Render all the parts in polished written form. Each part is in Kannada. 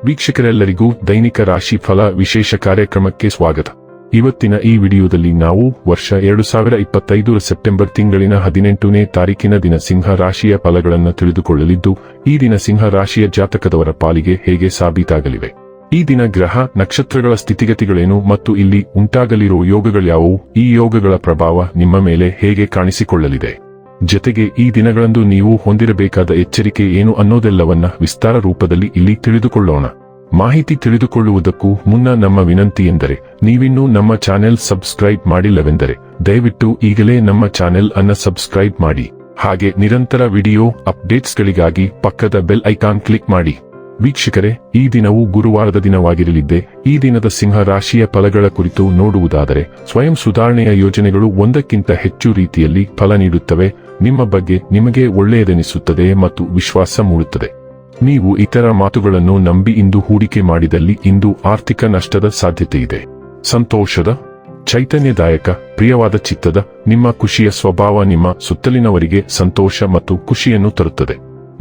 ವೀಕ್ಷಕರೆಲ್ಲರಿಗೂ ದೈನಿಕ ರಾಶಿ ಫಲ ವಿಶೇಷ ಕಾರ್ಯಕ್ರಮಕ್ಕೆ ಸ್ವಾಗತ. ಇವತ್ತಿನ ಈ ವಿಡಿಯೋದಲ್ಲಿ ನಾವು ವರ್ಷ 2025 ಸೆಪ್ಟೆಂಬರ್ ತಿಂಗಳಿನ 18ನೇ ತಾರೀಕಿನ ದಿನ ಸಿಂಹ ರಾಶಿಯ ಫಲಗಳನ್ನು ತಿಳಿದುಕೊಳ್ಳಲಿದ್ದು, ಈ ದಿನ ಸಿಂಹ ರಾಶಿಯ ಜಾತಕದವರ ಪಾಲಿಗೆ ಹೇಗೆ ಸಾಬೀತಾಗಲಿವೆ, ಈ ದಿನ ಗ್ರಹ ನಕ್ಷತ್ರಗಳ ಸ್ಥಿತಿಗತಿಗಳೇನು ಮತ್ತು ಇಲ್ಲಿ ಉಂಟಾಗಲಿರುವ ಯೋಗಗಳ್ಯಾವುವು, ಈ ಯೋಗಗಳ ಪ್ರಭಾವ ನಿಮ್ಮ ಮೇಲೆ ಹೇಗೆ ಕಾಣಿಸಿಕೊಳ್ಳಲಿದೆ, ಜೊತೆಗೆ ಈ ದಿನಗಳಂದು ನೀವು ಹೊಂದಿರಬೇಕಾದ ಎಚ್ಚರಿಕೆ ಏನು ಅನ್ನೋದೆಲ್ಲವನ್ನ ವಿಸ್ತಾರ ರೂಪದಲ್ಲಿ ಇಲ್ಲಿ ತಿಳಿದುಕೊಳ್ಳೋಣ. ಮಾಹಿತಿ ತಿಳಿದುಕೊಳ್ಳುವುದಕ್ಕೂ ಮುನ್ನ ನಮ್ಮ ವಿನಂತಿ ಎಂದರೆ, ನೀವಿನ್ನೂ ನಮ್ಮ ಚಾನೆಲ್ ಸಬ್ಸ್ಕ್ರೈಬ್ ಮಾಡಿಲ್ಲವೆಂದರೆ ದಯವಿಟ್ಟು ಈಗಲೇ ನಮ್ಮ ಚಾನೆಲ್ ಅನ್ನು ಸಬ್ಸ್ಕ್ರೈಬ್ ಮಾಡಿ. ಹಾಗೆ ನಿರಂತರ ವಿಡಿಯೋ ಅಪ್ಡೇಟ್ಸ್ಗಳಿಗಾಗಿ ಪಕ್ಕದ ಬೆಲ್ ಐಕಾನ್ ಕ್ಲಿಕ್ ಮಾಡಿ. ವೀಕ್ಷಕರೇ, ಈ ದಿನವು ಗುರುವಾರದ ದಿನವಾಗಿರಲಿದ್ದೆ. ಈ ದಿನದ ಸಿಂಹ ರಾಶಿಯ ಫಲಗಳ ಕುರಿತು ನೋಡುವುದಾದರೆ, ಸ್ವಯಂ ಸುಧಾರಣೆಯ ಯೋಜನೆಗಳು ಒಂದಕ್ಕಿಂತ ಹೆಚ್ಚು ರೀತಿಯಲ್ಲಿ ಫಲ ನೀಡುತ್ತವೆ. ನಿಮ್ಮ ಬಗ್ಗೆ ನಿಮಗೆ ಒಳ್ಳೆಯದೆನಿಸುತ್ತದೆ ಮತ್ತು ವಿಶ್ವಾಸ ಮೂಡುತ್ತದೆ. ನೀವು ಇತರ ಮಾತುಗಳನ್ನು ನಂಬಿ ಇಂದು ಹೂಡಿಕೆ ಮಾಡಿದಲ್ಲಿ ಇಂದು ಆರ್ಥಿಕ ನಷ್ಟದ ಸಾಧ್ಯತೆಯಿದೆ. ಸಂತೋಷದ, ಚೈತನ್ಯದಾಯಕ, ಪ್ರಿಯವಾದ ಚಿತ್ತದ ನಿಮ್ಮ ಖುಷಿಯ ಸ್ವಭಾವ ನಿಮ್ಮ ಸುತ್ತಲಿನವರಿಗೆ ಸಂತೋಷ ಮತ್ತು ಖುಷಿಯನ್ನು ತರುತ್ತದೆ.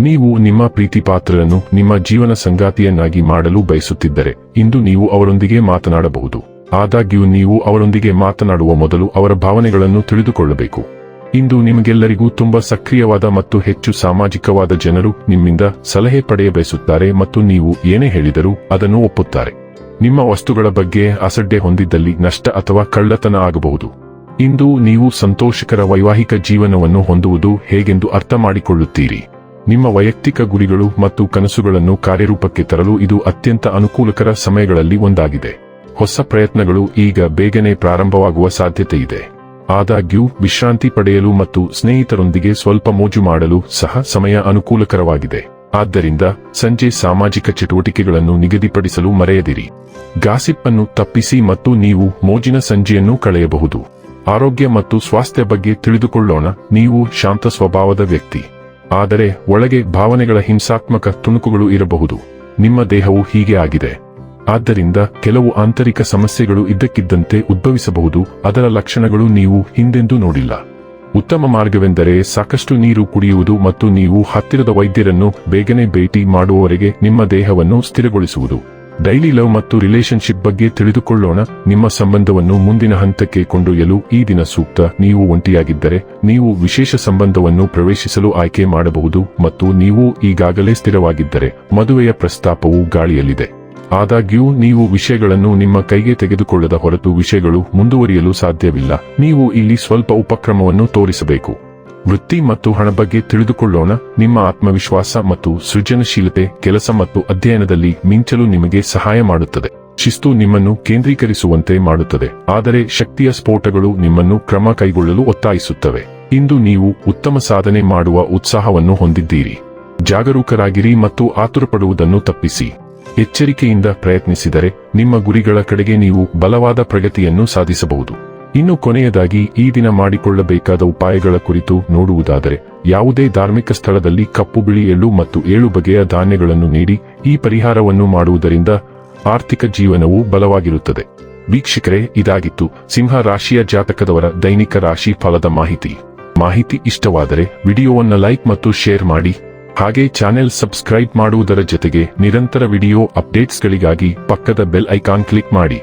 ನೀವು ನಿಮ್ಮ ಪ್ರೀತಿಪಾತ್ರರನ್ನು ನಿಮ್ಮ ಜೀವನ ಸಂಗಾತಿಯನ್ನಾಗಿ ಮಾಡಲು ಬಯಸುತ್ತಿದ್ದರೆ ಇಂದು ನೀವು ಅವರೊಂದಿಗೆ ಮಾತನಾಡಬಹುದು. ಆದಾಗ್ಯೂ ನೀವು ಅವರೊಂದಿಗೆ ಮಾತನಾಡುವ ಮೊದಲು ಅವರ ಭಾವನೆಗಳನ್ನು ತಿಳಿದುಕೊಳ್ಳಬೇಕು. ಇಂದು ನಿಮಗೆಲ್ಲರಿಗೂ ತುಂಬಾ ಸಕ್ರಿಯವಾದ ಮತ್ತು ಹೆಚ್ಚು ಸಾಮಾಜಿಕವಾದ ಜನರು ನಿಮ್ಮಿಂದ ಸಲಹೆ ಪಡೆಯಬಯಸುತ್ತಾರೆ ಮತ್ತು ನೀವು ಏನೇ ಹೇಳಿದರೂ ಅದನ್ನು ಒಪ್ಪುತ್ತಾರೆ. ನಿಮ್ಮ ವಸ್ತುಗಳ ಬಗ್ಗೆ ಅಸಡ್ಡೆ ಹೊಂದಿದ್ದಲ್ಲಿ ನಷ್ಟ ಅಥವಾ ಕಳ್ಳತನ ಆಗಬಹುದು. ಇಂದು ನೀವು ಸಂತೋಷಕರ ವೈವಾಹಿಕ ಜೀವನವನ್ನು ಹೊಂದುವುದು ಹೇಗೆಂದು ಅರ್ಥ ಮಾಡಿಕೊಳ್ಳುತ್ತೀರಿ. ನಿಮ್ಮ ವೈಯಕ್ತಿಕ ಗುರಿಗಳು ಮತ್ತು ಕನಸುಗಳನ್ನು ಕಾರ್ಯರೂಪಕ್ಕೆ ತರಲು ಇದು ಅತ್ಯಂತ ಅನುಕೂಲಕರ ಸಮಯಗಳಲ್ಲಿ ಒಂದಾಗಿದೆ. ಹೊಸ ಪ್ರಯತ್ನಗಳು ಈಗ ಬೇಗನೆ ಪ್ರಾರಂಭವಾಗುವ ಸಾಧ್ಯತೆಯಿದೆ. ಆದಾಗ್ಯೂ ವಿಶ್ರಾಂತಿ ಪಡೆಯಲು ಮತ್ತು ಸ್ನೇಹಿತರೊಂದಿಗೆ ಸ್ವಲ್ಪ ಮೋಜು ಮಾಡಲು ಸಹ ಸಮಯ ಅನುಕೂಲಕರವಾಗಿದೆ. ಆದ್ದರಿಂದ ಸಂಜೆ ಸಾಮಾಜಿಕ ಚಟುವಟಿಕೆಗಳನ್ನು ನಿಗದಿಪಡಿಸಲು ಮರೆಯದಿರಿ. ಗಾಸಿಪ್ ಅನ್ನು ತಪ್ಪಿಸಿ ಮತ್ತು ನೀವು ಮೋಜಿನ ಸಂಜೆಯನ್ನು ಕಳೆಯಬಹುದು. ಆರೋಗ್ಯ ಮತ್ತು ಸ್ವಾಸ್ಥ್ಯ ಬಗ್ಗೆ ತಿಳಿದುಕೊಳ್ಳೋಣ. ನೀವು ಶಾಂತ ಸ್ವಭಾವದ ವ್ಯಕ್ತಿ, ಆದರೆ ಒಳಗೆ ಭಾವನೆಗಳ ಹಿಂಸಾತ್ಮಕ ತುಣುಕುಗಳು ಇರಬಹುದು. ನಿಮ್ಮ ದೇಹವು ಹೀಗೆ ಆಗಿದೆ. ಆದ್ದರಿಂದ ಕೆಲವು ಆಂತರಿಕ ಸಮಸ್ಯೆಗಳು ಇದ್ದಕ್ಕಿದ್ದಂತೆ ಉದ್ಭವಿಸಬಹುದು. ಅದರ ಲಕ್ಷಣಗಳು ನೀವು ಹಿಂದೆಂದೂ ನೋಡಿಲ್ಲ. ಉತ್ತಮ ಮಾರ್ಗವೆಂದರೆ ಸಾಕಷ್ಟು ನೀರು ಕುಡಿಯುವುದು ಮತ್ತು ನೀವು ಹತ್ತಿರದ ವೈದ್ಯರನ್ನು ಬೇಗನೆ ಭೇಟಿ ಮಾಡುವವರೆಗೆ ನಿಮ್ಮ ದೇಹವನ್ನು ಸ್ಥಿರಗೊಳಿಸುವುದು. ಡೈಲಿ ಲವ್ ಮತ್ತು ರಿಲೇಶನ್ಶಿಪ್ ಬಗ್ಗೆ ತಿಳಿದುಕೊಳ್ಳೋಣ. ನಿಮ್ಮ ಸಂಬಂಧವನ್ನು ಮುಂದಿನ ಹಂತಕ್ಕೆ ಕೊಂಡೊಯ್ಯಲು ಈ ದಿನ ಸೂಕ್ತ. ನೀವು ಒಂಟಿಯಾಗಿದ್ದರೆ ನೀವು ವಿಶೇಷ ಸಂಬಂಧವನ್ನು ಪ್ರವೇಶಿಸಲು ಆಯ್ಕೆ ಮಾಡಬಹುದು ಮತ್ತು ನೀವು ಈಗಾಗಲೇ ಸ್ಥಿರವಾಗಿದ್ದರೆ ಮದುವೆಯ ಪ್ರಸ್ತಾಪವು ಗಾಳಿಯಲ್ಲಿದೆ. ಆದಾಗ್ಯೂ ನೀವು ವಿಷಯಗಳನ್ನು ನಿಮ್ಮ ಕೈಗೆ ತೆಗೆದುಕೊಳ್ಳದ ಹೊರತು ವಿಷಯಗಳು ಮುಂದುವರಿಯಲು ಸಾಧ್ಯವಿಲ್ಲ. ನೀವು ಇಲ್ಲಿ ಸ್ವಲ್ಪ ಉಪಕ್ರಮವನ್ನು ತೋರಿಸಬೇಕು. ವೃತ್ತಿ ಮತ್ತು ಹಣ ಬಗ್ಗೆ ತಿಳಿದುಕೊಳ್ಳೋಣ. ನಿಮ್ಮ ಆತ್ಮವಿಶ್ವಾಸ ಮತ್ತು ಸೃಜನಶೀಲತೆ ಕೆಲಸ ಮತ್ತು ಅಧ್ಯಯನದಲ್ಲಿ ಮಿಂಚಲು ನಿಮಗೆ ಸಹಾಯ ಮಾಡುತ್ತದೆ. ಶಿಸ್ತು ನಿಮ್ಮನ್ನು ಕೇಂದ್ರೀಕರಿಸುವಂತೆ ಮಾಡುತ್ತದೆ, ಆದರೆ ಶಕ್ತಿಯ ಸ್ಫೋಟಗಳು ನಿಮ್ಮನ್ನು ಕ್ರಮ ಕೈಗೊಳ್ಳಲು ಒತ್ತಾಯಿಸುತ್ತವೆ. ಇಂದು ನೀವು ಉತ್ತಮ ಸಾಧನೆ ಮಾಡುವ ಉತ್ಸಾಹವನ್ನು ಹೊಂದಿದ್ದೀರಿ. ಜಾಗರೂಕರಾಗಿರಿ ಮತ್ತು ಆತುರಪಡುವುದನ್ನು ತಪ್ಪಿಸಿ. ಎಚ್ಚರಿಕೆಯಿಂದ ಪ್ರಯತ್ನಿಸಿದರೆ ನಿಮ್ಮ ಗುರಿಗಳ ಕಡೆಗೆ ನೀವು ಬಲವಾದ ಪ್ರಗತಿಯನ್ನು ಸಾಧಿಸಬಹುದು. ಇನ್ನು ಕೊನೆಯದಾಗಿ ಈ ದಿನ ಮಾಡಿಕೊಳ್ಳಬೇಕಾದ ಉಪಾಯಗಳ ಕುರಿತು ನೋಡುವುದಾದರೆ, ಯಾವುದೇ ಧಾರ್ಮಿಕ ಸ್ಥಳದಲ್ಲಿ ಕಪ್ಪು ಬಿಳಿ ಎಳ್ಳು ಮತ್ತು 7 ಬಗೆಯ ಧಾನ್ಯಗಳನ್ನು ನೀಡಿ ಈ ಪರಿಹಾರವನ್ನು ಮಾಡುವುದರಿಂದ ಆರ್ಥಿಕ ಜೀವನವು ಬಲವಾಗಿರುತ್ತದೆ. ವೀಕ್ಷಕರೇ, ಇದಾಗಿತ್ತು ಸಿಂಹ ರಾಶಿಯ ಜಾತಕದವರ ದೈನಿಕ ರಾಶಿ ಫಲದ ಮಾಹಿತಿ ಇಷ್ಟವಾದರೆ ವಿಡಿಯೋವನ್ನು ಲೈಕ್ ಮತ್ತು ಶೇರ್ ಮಾಡಿ. ಹಾಗೆ ಚಾನೆಲ್ ಸಬ್ಸ್ಕ್ರೈಬ್ ಮಾಡುವುದರ ಜೊತೆಗೆ ನಿರಂತರ ವಿಡಿಯೋ ಅಪ್ಡೇಟ್ಸ್ಗಳಿಗಾಗಿ ಪಕ್ಕದ ಬೆಲ್ ಐಕಾನ್ ಕ್ಲಿಕ್ ಮಾಡಿ.